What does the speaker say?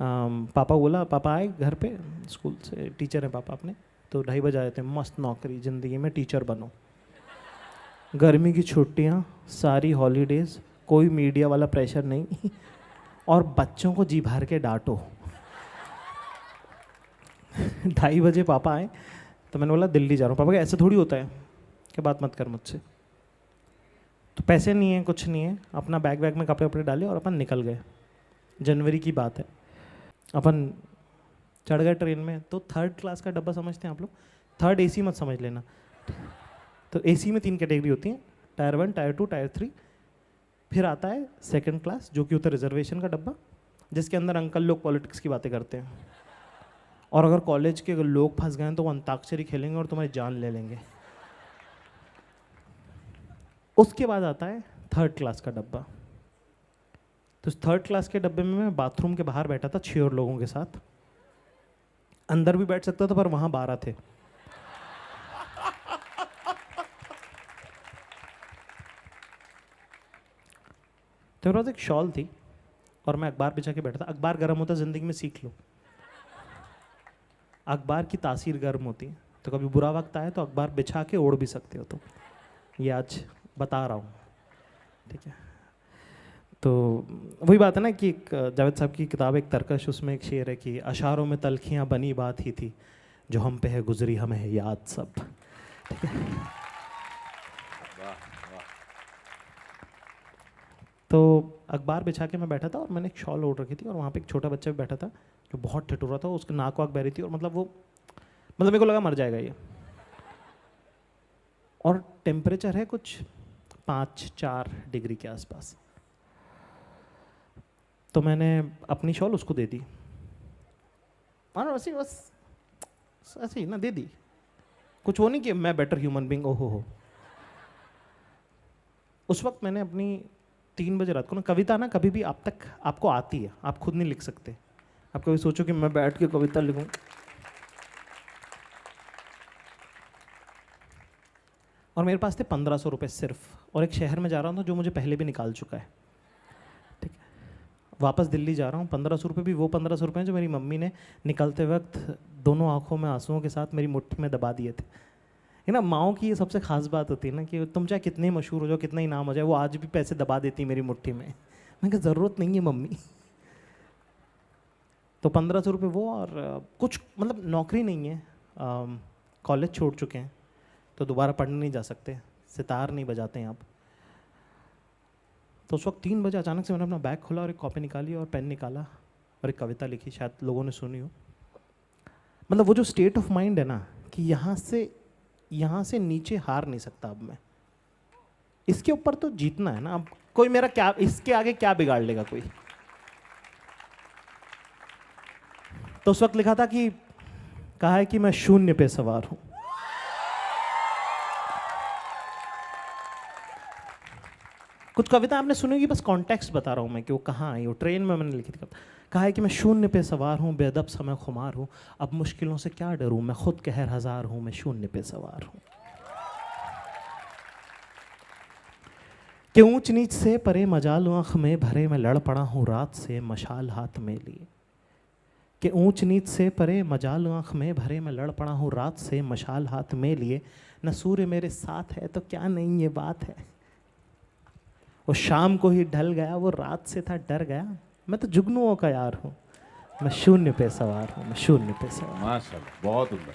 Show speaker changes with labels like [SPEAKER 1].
[SPEAKER 1] पापा बोला, पापा आए घर पे स्कूल से, टीचर हैं पापा अपने, तो 2:30 बजे आए थे, मस्त नौकरी ज़िंदगी में, टीचर बनो, गर्मी की छुट्टियाँ, सारी हॉलीडेज़, कोई मीडिया वाला प्रेशर नहीं और बच्चों को जी भर के डांटो। 2:30 बजे पापा आए तो मैंने बोला दिल्ली जा रहा हूँ। पापा ऐसे थोड़ी होता है कि बात मत कर मुझसे। तो पैसे नहीं है, कुछ नहीं है, अपना बैग वैग में कपड़े वपड़े डाले और अपन निकल गए। जनवरी की बात है, अपन चढ़ गए ट्रेन में। तो 3rd क्लास का डब्बा समझते हैं आप लोग, 3rd AC मत समझ लेना। तो AC में 3 कैटेगरी होती हैं, टायर 1, टायर 2, टायर 3। फिर आता है 2nd क्लास, जो कि होता है रिजर्वेशन का डब्बा, जिसके अंदर अंकल लोग पॉलिटिक्स की बातें करते हैं, और अगर कॉलेज के लोग फंस गए तो वो अंताक्षरी खेलेंगे और तुम्हारी जान ले लेंगे। उसके बाद आता है 3rd क्लास का डब्बा। तो 3rd क्लास के डब्बे में मैं बाथरूम के बाहर बैठा था 6 और लोगों के साथ। अंदर भी बैठ सकता था पर वहाँ 12 थे। तो मेरे पास एक शॉल थी और मैं अखबार बिछा के बैठा था। अखबार गर्म होता है, ज़िंदगी में सीख लो, अखबार की तासीर गर्म होती है। तो कभी बुरा वक्त आए तो अखबार बिछा के ओढ़ भी सकते हो। तो ये आज बता रहा हूँ, ठीक है। तो वही बात है ना कि जावेद साहब की किताब एक तरकश, उसमें एक शेर है कि अशारों में तलखियाँ बनी बात ही थी, जो हम पे है गुजरी हमें है याद सब, ठीक है। तो अखबार बिछा के मैं बैठा था और मैंने एक शॉल ओढ़ रखी थी और वहाँ पे एक छोटा बच्चा भी बैठा था जो बहुत ठिठुरा था, उसकी नाक वाक बह रही थी और मतलब मेरे को लगा मर जाएगा ये। और टेम्परेचर है कुछ 5-4 डिग्री के आसपास। तो मैंने अपनी शॉल उसको दे दी और ऐसे बस ऐसे ही ना दे दी, कुछ वो नहीं कि मैं बेटर ह्यूमन बीइंग, ओहो हो। उस वक्त मैंने अपनी 3 बजे रात को ना, कविता ना कभी भी आप तक आपको आती है, आप खुद नहीं लिख सकते। आप कभी सोचो कि मैं बैठ के कविता लिखूं, और मेरे पास थे 1500 रुपये सिर्फ, और एक शहर में जा रहा था जो मुझे पहले भी निकाल चुका है, ठीक है। वापस दिल्ली जा रहा हूँ, 1500 रुपये भी वो 1500 रुपये जो मेरी मम्मी ने निकलते वक्त दोनों आंखों में आंसुओं के साथ मेरी मुट्ठी में दबा दिए थे। है ना, माओ की ये सबसे खास बात होती है ना कि तुम चाहे कितने मशहूर हो जाओ, कितना इनाम हो जाए, वो आज भी पैसे दबा देती मेरी मुट्ठी में। मैंने कहा ज़रूरत नहीं है मम्मी। तो 1500 रुपये वो, और कुछ मतलब नौकरी नहीं है, कॉलेज छोड़ चुके हैं तो दोबारा पढ़ने नहीं जा सकते, सितार नहीं बजाते हैं आप। तो उस वक्त 3 बजे अचानक से मैंने अपना बैग खोला और एक कॉपी निकाली और पेन निकाला और एक कविता लिखी, शायद लोगों ने सुनी हो। मतलब वो जो स्टेट ऑफ माइंड है ना कि यहाँ से नीचे हार नहीं सकता अब मैं, इसके ऊपर तो जीतना है ना। अब कोई मेरा क्या, इसके आगे क्या बिगाड़ लेगा कोई। तो उस वक्त लिखा था कि कहा है कि मैं शून्य पे सवार हूं। कुछ कविता आपने सुनी होगी, बस कॉन्टेक्स्ट बता रहा हूं मैं कि वो कहाँ आई। वो ट्रेन में मैंने लिखी थी। कहा है कि मैं शून्य पे सवार हूँ, बेअदब समय खुमार हूँ, अब मुश्किलों से क्या डरूं, मैं खुद कहर हजार हूँ, मैं शून्य पे सवार हूँ। कि ऊंच नीच से परे मजाल आँख में भरे, मैं लड़ पड़ा हूँ रात से मशाल हाथ में लिए। कि ऊंच नीच से परे मजाल आँख में भरे, मैं लड़ पड़ा हूँ रात से मशाल हाथ में लिए। न सूर्य मेरे साथ है तो क्या नहीं ये बात है, वो शाम को ही ढल गया, वो रात से था डर गया, मैं तो जुगनुओं का यार हूँ, मैं शून्य पे सवार हूँ, मैं शून्य पे सवार।
[SPEAKER 2] माशाल्लाह, बहुत उम्दा।